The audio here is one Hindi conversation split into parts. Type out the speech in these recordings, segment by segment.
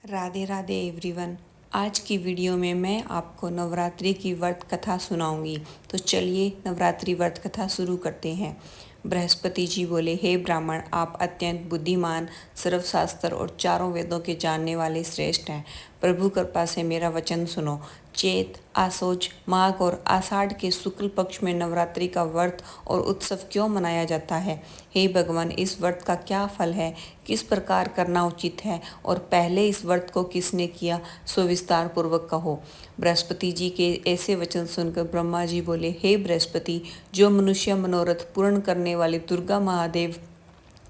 राधे राधे एवरीवन। आज की वीडियो में मैं आपको नवरात्रि की व्रत कथा सुनाऊंगी। तो चलिए नवरात्रि व्रत कथा शुरू करते हैं। बृहस्पति जी बोले, हे ब्राह्मण, आप अत्यंत बुद्धिमान, सर्वशास्त्र और चारों वेदों के जानने वाले श्रेष्ठ हैं। प्रभु कृपा से मेरा वचन सुनो। चैत, आसोज, माघ और आषाढ़ के शुक्ल पक्ष में नवरात्रि का व्रत और उत्सव क्यों मनाया जाता है? हे भगवान, इस व्रत का क्या फल है, किस प्रकार करना उचित है और पहले इस व्रत को किसने किया, सो विस्तार पूर्वक कहो। बृहस्पति जी के ऐसे वचन सुनकर ब्रह्मा जी बोले, हे बृहस्पति, जो मनुष्य मनोरथ पूर्ण करने वाले दुर्गा महादेव,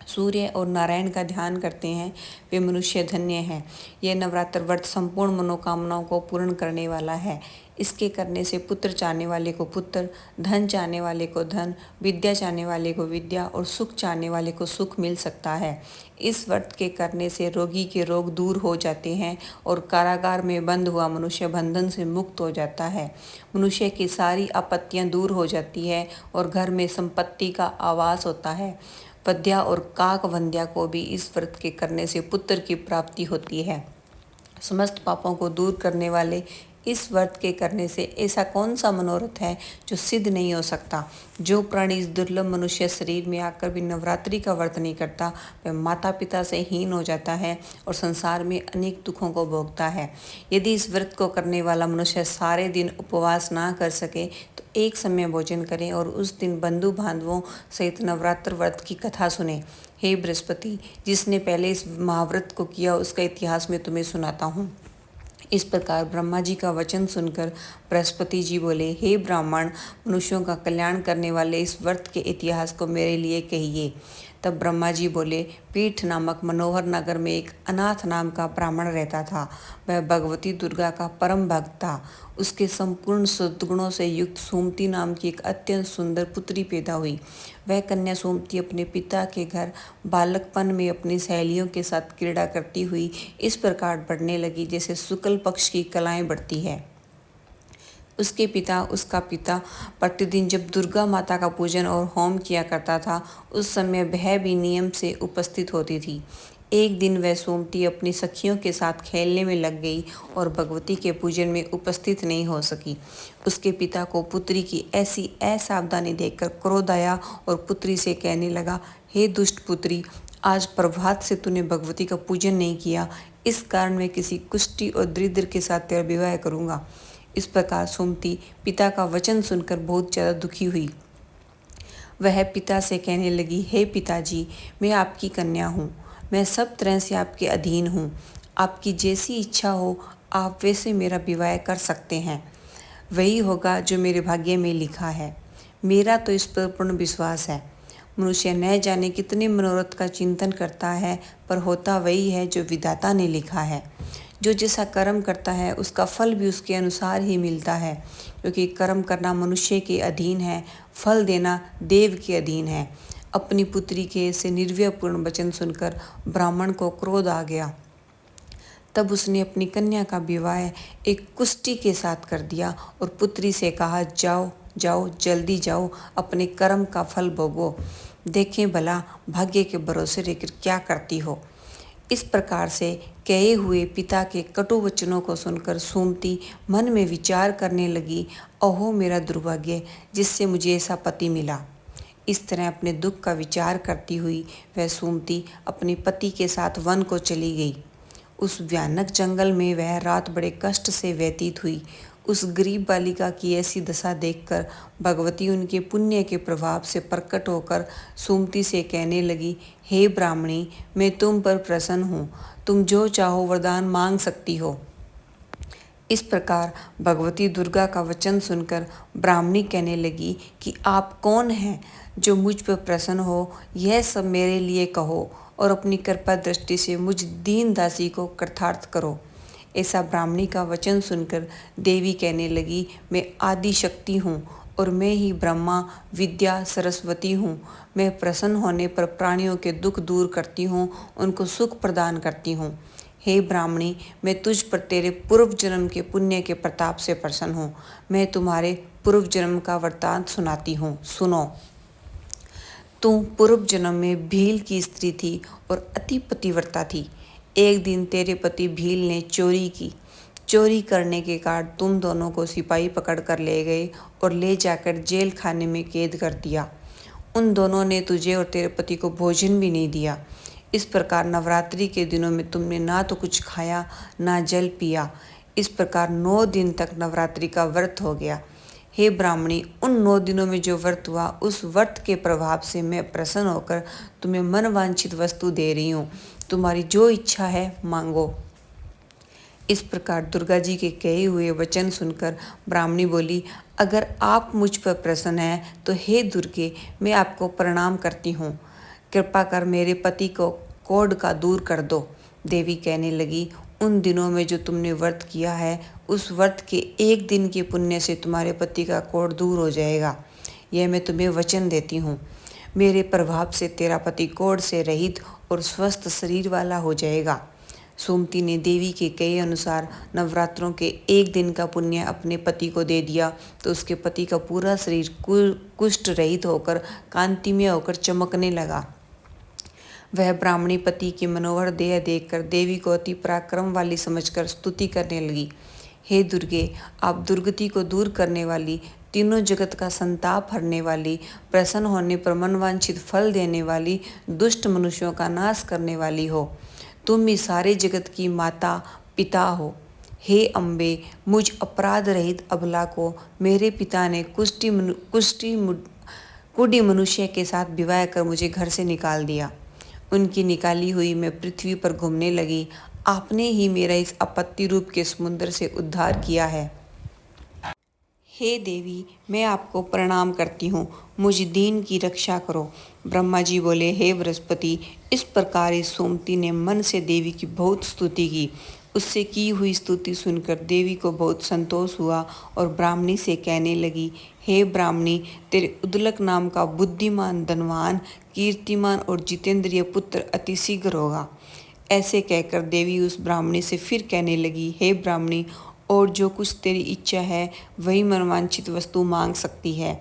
सूर्य और नारायण का ध्यान करते हैं, वे मनुष्य धन्य हैं। यह नवरात्र व्रत संपूर्ण मनोकामनाओं को पूर्ण करने वाला है। इसके करने से पुत्र चाहने वाले को पुत्र, धन चाहने वाले को धन, विद्या चाहने वाले को विद्या और सुख चाहने वाले को सुख मिल सकता है। इस व्रत के करने से रोगी के रोग दूर हो जाते हैं और कारागार में बंद हुआ मनुष्य बंधन से मुक्त हो जाता है। मनुष्य की सारी आपत्तियां दूर हो जाती है और घर में संपत्ति का आवास होता है। वध्या और काक वंध्या को भी इस व्रत के करने से पुत्र की प्राप्ति होती है। समस्त पापों को दूर करने वाले इस व्रत के करने से ऐसा कौन सा मनोरथ है जो सिद्ध नहीं हो सकता? जो प्राणी इस दुर्लभ मनुष्य शरीर में आकर भी नवरात्रि का व्रत नहीं करता, वह माता पिता से हीन हो जाता है और संसार में अनेक दुखों को भोगता है। यदि इस व्रत को करने वाला मनुष्य सारे दिन उपवास ना कर सके तो एक समय भोजन करें और उस दिन बंधु बांधवों सहित नवरात्र व्रत की कथा सुने। हे बृहस्पति, जिसने पहले इस महाव्रत को किया उसका इतिहास मैं तुम्हें सुनाता हूँ। इस प्रकार ब्रह्मा जी का वचन सुनकर बृहस्पति जी बोले, हे ब्राह्मण, मनुष्यों का कल्याण करने वाले इस व्रत के इतिहास को मेरे लिए कहिए। तब ब्रह्मा जी बोले, पीठ नामक मनोहर नगर में एक अनाथ नाम का ब्राह्मण रहता था। वह भगवती दुर्गा का परम भक्त था। उसके संपूर्ण सद्गुणों से युक्त सोमती नाम की एक अत्यंत सुंदर पुत्री पैदा हुई। वह कन्या सोमती अपने पिता के घर बालकपन में अपनी सहेलियों के साथ क्रीड़ा करती हुई इस प्रकार बढ़ने लगी जैसे शुक्ल पक्ष की कलाएं बढ़ती है। उसका पिता प्रतिदिन जब दुर्गा माता का पूजन और होम किया करता था, उस समय वह भी नियम से उपस्थित होती थी। एक दिन वह सोमती अपनी सखियों के साथ खेलने में लग गई और भगवती के पूजन में उपस्थित नहीं हो सकी। उसके पिता को पुत्री की ऐसी असावधानी देखकर क्रोध आया और पुत्री से कहने लगा, हे दुष्ट पुत्री, आज प्रभात से तूने भगवती का पूजन नहीं किया, इस कारण मैं किसी कुष्ठी और दरिद्र के साथ तेरा विवाह करूँगा। इस प्रकार सोमती पिता का वचन सुनकर बहुत ज़्यादा दुखी हुई। वह पिता से कहने लगी, हे पिताजी, मैं आपकी कन्या हूँ, मैं सब तरह से आपके अधीन हूँ। आपकी जैसी इच्छा हो आप वैसे मेरा विवाह कर सकते हैं। वही होगा जो मेरे भाग्य में लिखा है। मेरा तो इस पर पूर्ण विश्वास है। मनुष्य न जाने कितने मनोरथ का चिंतन करता है, पर होता वही है जो विधाता ने लिखा है। जो जैसा कर्म करता है उसका फल भी उसके अनुसार ही मिलता है, क्योंकि कर्म करना मनुष्य के अधीन है, फल देना देव के अधीन है। अपनी पुत्री के ऐसे निर्व्ययपूर्ण वचन सुनकर ब्राह्मण को क्रोध आ गया। तब उसने अपनी कन्या का विवाह एक कुष्ठी के साथ कर दिया और पुत्री से कहा, जाओ जाओ, जल्दी जाओ, अपने कर्म का फल भोगो, देखें भला भाग्य के भरोसे रहकर क्या करती हो। इस प्रकार से कहे हुए पिता के कटु वचनों को सुनकर सोमती मन में विचार करने लगी, ओहो मेरा दुर्भाग्य, जिससे मुझे ऐसा पति मिला। इस तरह अपने दुख का विचार करती हुई वह सोमती अपने पति के साथ वन को चली गई। उस भयानक जंगल में वह रात बड़े कष्ट से व्यतीत हुई। उस गरीब बालिका की ऐसी दशा देखकर भगवती उनके पुण्य के प्रभाव से प्रकट होकर सोमती से कहने लगी, हे ब्राह्मणी, मैं तुम पर प्रसन्न हूँ, तुम जो चाहो वरदान मांग सकती हो। इस प्रकार भगवती दुर्गा का वचन सुनकर ब्राह्मणी कहने लगी कि आप कौन हैं जो मुझ पर प्रसन्न हो, यह सब मेरे लिए कहो और अपनी कृपा दृष्टि से मुझ दीन दासी को कृतार्थ करो। ऐसा ब्राह्मणी का वचन सुनकर देवी कहने लगी, मैं आदि शक्ति हूँ और मैं ही ब्रह्मा विद्या सरस्वती हूँ। मैं प्रसन्न होने पर प्राणियों के दुख दूर करती हूँ, उनको सुख प्रदान करती हूँ। हे ब्राह्मणी, मैं तुझ पर तेरे पूर्व जन्म के पुण्य के प्रताप से प्रसन्न हूँ। मैं तुम्हारे पूर्व जन्म का वृत्तांत सुनाती हूँ, सुनो। तू पूर्व जन्म में भील की स्त्री थी और अति पतिव्रता थी। एक दिन तेरे पति भील ने चोरी की। चोरी करने के कारण तुम दोनों को सिपाही पकड़ कर ले गए और ले जाकर जेल खाने में कैद कर दिया। उन दोनों ने तुझे और तेरे पति को भोजन भी नहीं दिया। इस प्रकार नवरात्रि के दिनों में तुमने ना तो कुछ खाया ना जल पिया। इस प्रकार 9 दिन तक नवरात्रि का व्रत हो गया। हे ब्राह्मणी, उन 9 दिनों में जो व्रत हुआ, उस व्रत के प्रभाव से मैं प्रसन्न होकर तुम्हें मनवांछित वस्तु दे रही हूँ। तुम्हारी जो इच्छा है मांगो। इस प्रकार दुर्गा जी के कहे हुए वचन सुनकर ब्राह्मणी बोली, अगर आप मुझ पर प्रसन्न हैं तो हे दुर्गे, मैं आपको प्रणाम करती हूँ। कृपा कर मेरे पति को कोढ़ का दूर कर दो। देवी कहने लगी, उन दिनों में जो तुमने व्रत किया है, उस व्रत के एक दिन के पुण्य से तुम्हारे पति का कोढ़ दूर हो जाएगा। यह मैं तुम्हें वचन देती हूँ। मेरे प्रभाव से तेरा पति कोढ़ से रहित और स्वस्थ शरीर वाला हो जाएगा। सोमती ने देवी के कहे अनुसार नवरात्रों के एक दिन का पुण्य अपने पति को दे दिया तो उसके पति का पूरा शरीर कुष्ठ रहित होकर कांतिमय होकर चमकने लगा। वह ब्राह्मणी पति की मनोहर देह देखकर देवी को अति पराक्रम वाली समझकर स्तुति करने लगी। हे दुर्गे, आप दुर्गति को दूर करने वाली, तीनों जगत का संताप हरने वाली, प्रसन्न होने पर मनवांछित फल देने वाली, दुष्ट मनुष्यों का नाश करने वाली हो। तुम ही सारे जगत की माता पिता हो। हे अम्बे, मुझ अपराध रहित अबला को मेरे पिता ने कुडी मनुष्य के साथ विवाह कर मुझे घर से निकाल दिया। उनकी निकाली हुई मैं पृथ्वी पर घूमने लगी। आपने ही मेरा इस आपत्ति रूप के समुद्र से उद्धार किया है। हे देवी, मैं आपको प्रणाम करती हूँ, मुझ दीन की रक्षा करो। ब्रह्मा जी बोले, हे बृहस्पति, इस प्रकार इस सोमती ने मन से देवी की बहुत स्तुति की। उससे की हुई स्तुति सुनकर देवी को बहुत संतोष हुआ और ब्राह्मणी से कहने लगी, हे ब्राह्मणी, तेरे उद्दलक नाम का बुद्धिमान, धनवान, कीर्तिमान और जितेंद्रिय पुत्र अति शीघ्र होगा। ऐसे कहकर देवी उस ब्राह्मणी से फिर कहने लगी, हे ब्राह्मणी, और जो कुछ तेरी इच्छा है वही मनवांछित वस्तु मांग सकती है।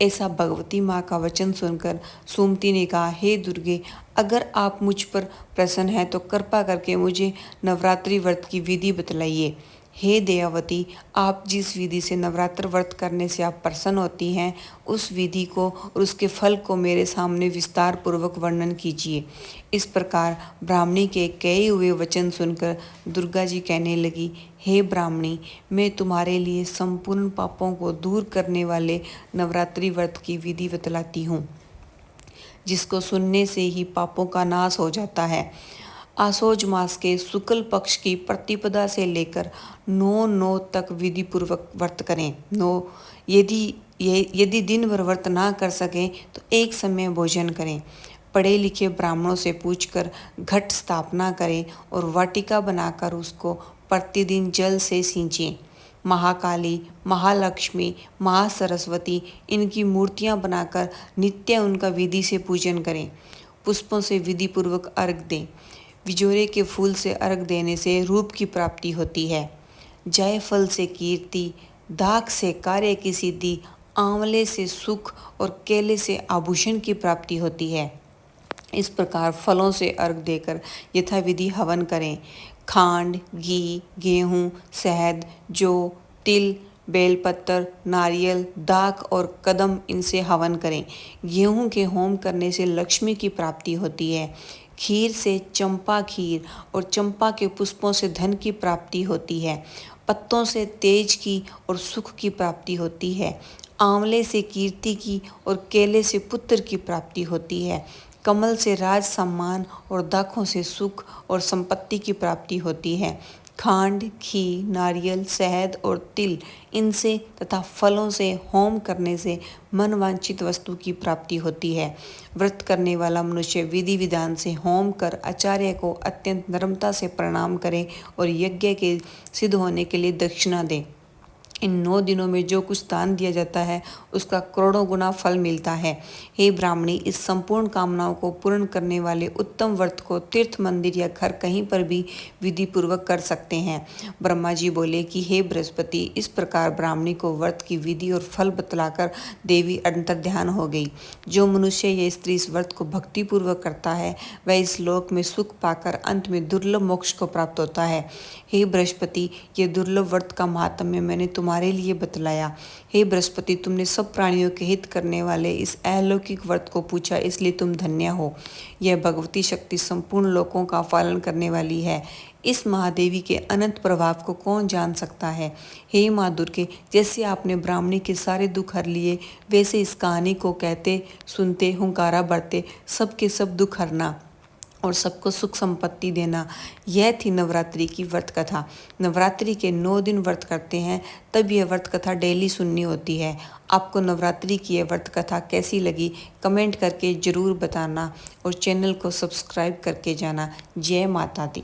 ऐसा भगवती माँ का वचन सुनकर सोमती ने कहा, हे दुर्गे, अगर आप मुझ पर प्रसन्न हैं तो कृपा करके मुझे नवरात्रि व्रत की विधि बतलाइए। हे दयावती, आप जिस विधि से नवरात्र व्रत करने से आप प्रसन्न होती हैं, उस विधि को और उसके फल को मेरे सामने विस्तार पूर्वक वर्णन कीजिए। इस प्रकार ब्राह्मणी के कहे हुए वचन सुनकर दुर्गा जी कहने लगी, हे ब्राह्मणी, मैं तुम्हारे लिए संपूर्ण पापों को दूर करने वाले नवरात्रि व्रत की विधि बतलाती हूँ, जिसको सुनने से ही पापों का नाश हो जाता है। आसोज मास के शुक्ल पक्ष की प्रतिपदा से लेकर 9 तक विधि पूर्वक व्रत करें। यदि दिन भर व्रत ना कर सकें तो एक समय भोजन करें। पढ़े लिखे ब्राह्मणों से पूछकर घट स्थापना करें और वाटिका बनाकर उसको प्रतिदिन जल से सींचें। महाकाली, महालक्ष्मी, महासरस्वती इनकी मूर्तियां बनाकर नित्य उनका विधि से पूजन करें। पुष्पों से विधि पूर्वक अर्घ दें। विजोरे के फूल से अर्घ देने से रूप की प्राप्ति होती है। जायफल से कीर्ति, दाख से कार्य की सिद्धि, आंवले से सुख और केले से आभूषण की प्राप्ति होती है। इस प्रकार फलों से अर्घ देकर यथाविधि हवन करें। खांड, घी, गेहूँ, शहद, जौ, तिल, बेलपत्र, नारियल, दाख और कदम इनसे हवन करें। गेहूँ के होम करने से लक्ष्मी की प्राप्ति होती है। खीर से चंपा खीर और चंपा के पुष्पों से धन की प्राप्ति होती है। पत्तों से तेज की और सुख की प्राप्ति होती है। आंवले से कीर्ति की और केले से पुत्र की प्राप्ति होती है। कमल से राज सम्मान और दाखों से सुख और संपत्ति की प्राप्ति होती है। खांड, घी, नारियल, शहद और तिल इनसे तथा फलों से होम करने से मनवांछित वस्तु की प्राप्ति होती है। व्रत करने वाला मनुष्य विधि विधान से होम कर आचार्य को अत्यंत नम्रता से प्रणाम करे और यज्ञ के सिद्ध होने के लिए दक्षिणा दे। इन 9 दिनों में जो कुछ दान दिया जाता है उसका करोड़ों गुना फल मिलता है। हे ब्राह्मणी, इस संपूर्ण कामनाओं को पूर्ण करने वाले उत्तम व्रत को तीर्थ, मंदिर या घर कहीं पर भी विधि पूर्वक कर सकते हैं। ब्रह्मा जी बोले कि हे बृहस्पति, इस प्रकार ब्राह्मणी को व्रत की विधि और फल बतलाकर देवी अंतर्ध्यान हो गई। जो मनुष्य या स्त्री इस व्रत को भक्ति पूर्वक करता है वह इस लोक में सुख पाकर अंत में दुर्लभ मोक्ष को प्राप्त होता है। हे बृहस्पति, ये दुर्लभ व्रत का महात्म्य मैंने तुम्हारे लिए बतलाया। हे बृहस्पति, तुमने सब प्राणियों के हित करने वाले इस अलौकिक व्रत को पूछा, इसलिए तुम धन्य हो। यह भगवती शक्ति संपूर्ण लोकों का पालन करने वाली है। इस महादेवी के अनंत प्रभाव को कौन जान सकता है। हे माँ दुर्गे, जैसे आपने ब्राह्मणी के सारे दुख हर लिए, वैसे इस कहानी को कहते सुनते हुंकारा भरते सबके सब दुख हरना और सबको सुख संपत्ति देना। यह थी नवरात्रि की व्रत कथा। नवरात्रि के 9 दिन व्रत करते हैं तब यह व्रत कथा डेली सुननी होती है। आपको नवरात्रि की यह व्रत कथा कैसी लगी कमेंट करके ज़रूर बताना और चैनल को सब्सक्राइब करके जाना। जय माता दी।